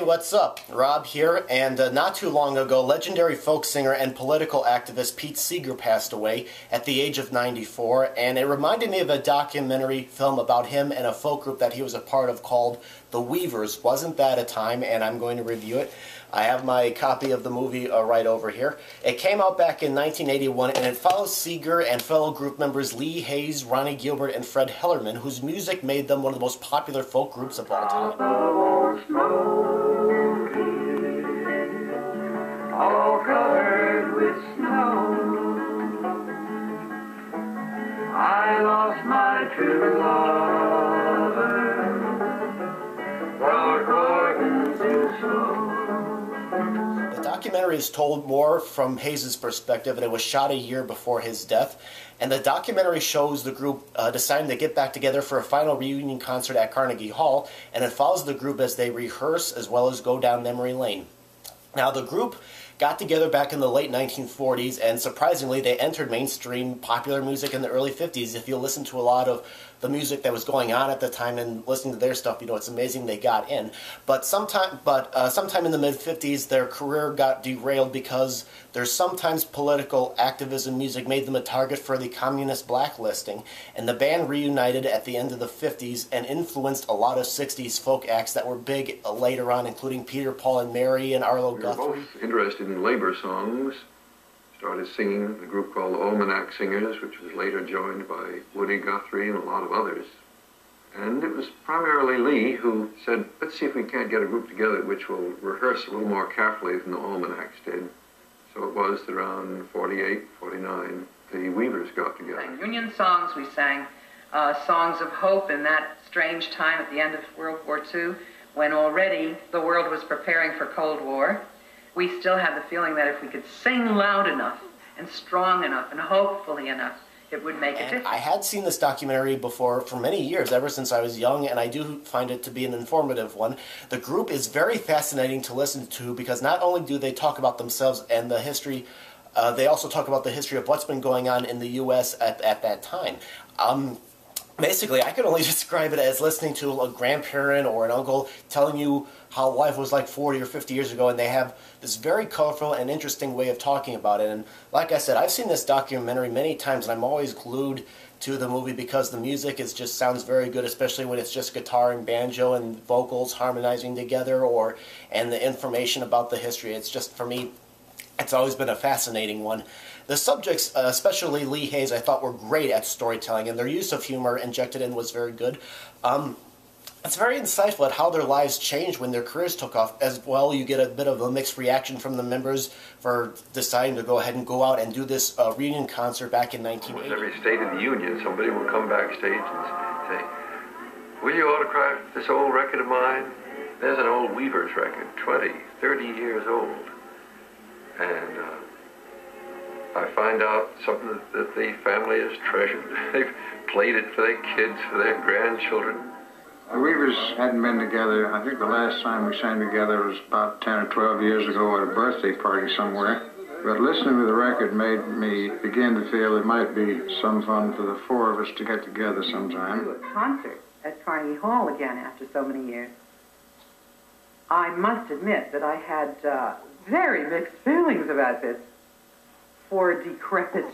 what's up? Rob here, and not too long ago, legendary folk singer and political activist Pete Seeger passed away at the age of 94, and it reminded me of a documentary film about him and a folk group that he was a part of called The Weavers. Wasn't that a time? And I'm going to review it. I have my copy of the movie right over here. It came out back in 1981, and it follows Seeger and fellow group members Lee Hayes, Ronnie Gilbert, and Fred Hellerman, whose music made them one of the most popular folk groups of all time. All covered with snow, I lost my true lover, according to snow. The documentary is told more from Hayes' perspective, and it was shot a year before his death. And the documentary shows the group deciding to get back together for a final reunion concert at Carnegie Hall, and it follows the group as they rehearse as well as go down memory lane. Now, the group got together back in the late 1940s, and surprisingly, they entered mainstream popular music in the early 50s. If you listen to a lot of the music that was going on at the time and listening to their stuff, you know, it's amazing they got in. But sometime in the mid-50s, their career got derailed because their sometimes political activism music made them a target for the communist blacklisting, and the band reunited at the end of the 50s and influenced a lot of 60s folk acts that were big later on, including Peter, Paul, and Mary and Arlo Guthrie. We were both interested in labor songs. Started singing a group called the Almanac Singers, which was later joined by Woody Guthrie and a lot of others. And it was primarily Lee who said, let's see if we can't get a group together which will rehearse a little more carefully than the Almanacs did. So it was that around 48, 49, the Weavers got together. We sang Union songs, we sang songs of hope in that strange time at the end of World War II, when already the world was preparing for Cold War. We still had the feeling that if we could sing loud enough and strong enough and hopefully enough, it would make a difference. I had seen this documentary before for many years, ever since I was young, and I do find it to be an informative one. The group is very fascinating to listen to because not only do they talk about themselves and the history, they also talk about the history of what's been going on in the U.S. at that time. Basically, I could only describe it as listening to a grandparent or an uncle telling you how life was like 40 or 50 years ago, and they have this very colorful and interesting way of talking about it. And like I said, I've seen this documentary many times, and I'm always glued to the movie because the music just sounds very good, especially when it's just guitar and banjo and vocals harmonizing together, and the information about the history. It's just, for me, it's always been a fascinating one. The subjects, especially Lee Hayes, I thought were great at storytelling, and their use of humor injected in was very good. It's very insightful at how their lives changed when their careers took off. As well, you get a bit of a mixed reaction from the members for deciding to go ahead and go out and do this reunion concert back in 1980. With every State of the Union, somebody will come backstage and say, will you autograph this old record of mine? There's an old Weavers record, 20, 30 years old. And I find out something that the family has treasured. They've played it for their kids, for their grandchildren. The Weavers hadn't been together. I think the last time we sang together was about 10 or 12 years ago at a birthday party somewhere. But listening to the record made me begin to feel it might be some fun for the four of us to get together sometime. Do a concert at Carnegie Hall again after so many years. I must admit that I had very mixed feelings about this. Four decrepit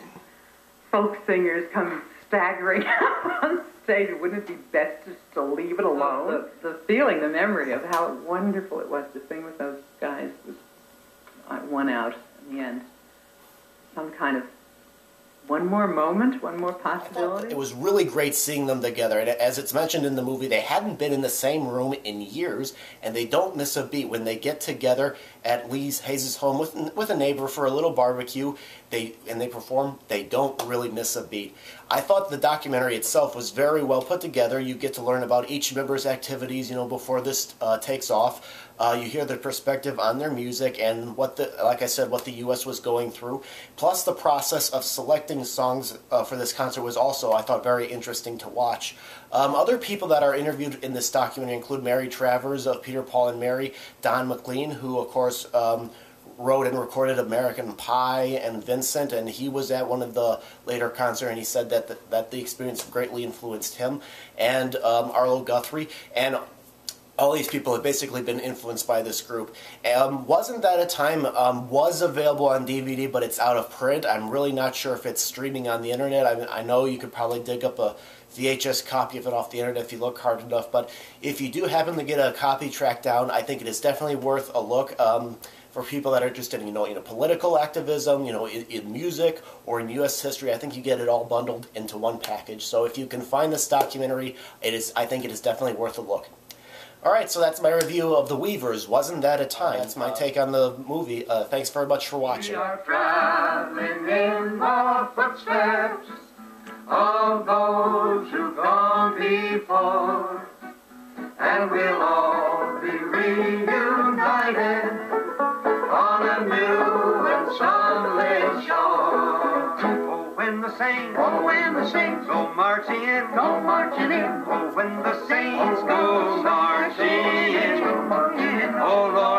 folk singers come staggering out on stage. Wouldn't it be best just to leave it alone? The feeling, the memory of how wonderful it was to sing with those guys was won out in the end. Some kind of one more moment, one more possibility. It was really great seeing them together, and as it's mentioned in the movie, they hadn't been in the same room in years, and they don't miss a beat. When they get together at Hayes' home with a neighbor for a little barbecue, they perform, they don't really miss a beat. I thought the documentary itself was very well put together. You get to learn about each member's activities, you know, before this takes off. You hear their perspective on their music and like I said, what the U.S. was going through. Plus, the process of selecting songs for this concert was also, I thought, very interesting to watch. Other people that are interviewed in this documentary include Mary Travers of Peter, Paul, and Mary, Don McLean, who, of course, wrote and recorded American Pie and Vincent, and he was at one of the later concerts, and he said that the experience greatly influenced him, and Arlo Guthrie, and all these people have basically been influenced by this group. Wasn't That a Time was available on DVD, but it's out of print. I'm really not sure if it's streaming on the internet. I know you could probably dig up a VHS copy of it off the internet if you look hard enough, but if you do happen to get a copy tracked down, I think it is definitely worth a look. For people that are interested in, political activism, in music or in U.S. history, I think you get it all bundled into one package. So if you can find this documentary, I think it is definitely worth a look. All right, so that's my review of The Weavers. Wasn't That a Time? That's my take on the movie. Thanks very much for watching. We are traveling in the footsteps of those who've gone before, and we'll all be reunited on a new and sunlit shore. Oh, when the saints go marching in, Oh, when the saints go marching in, Oh, Lord.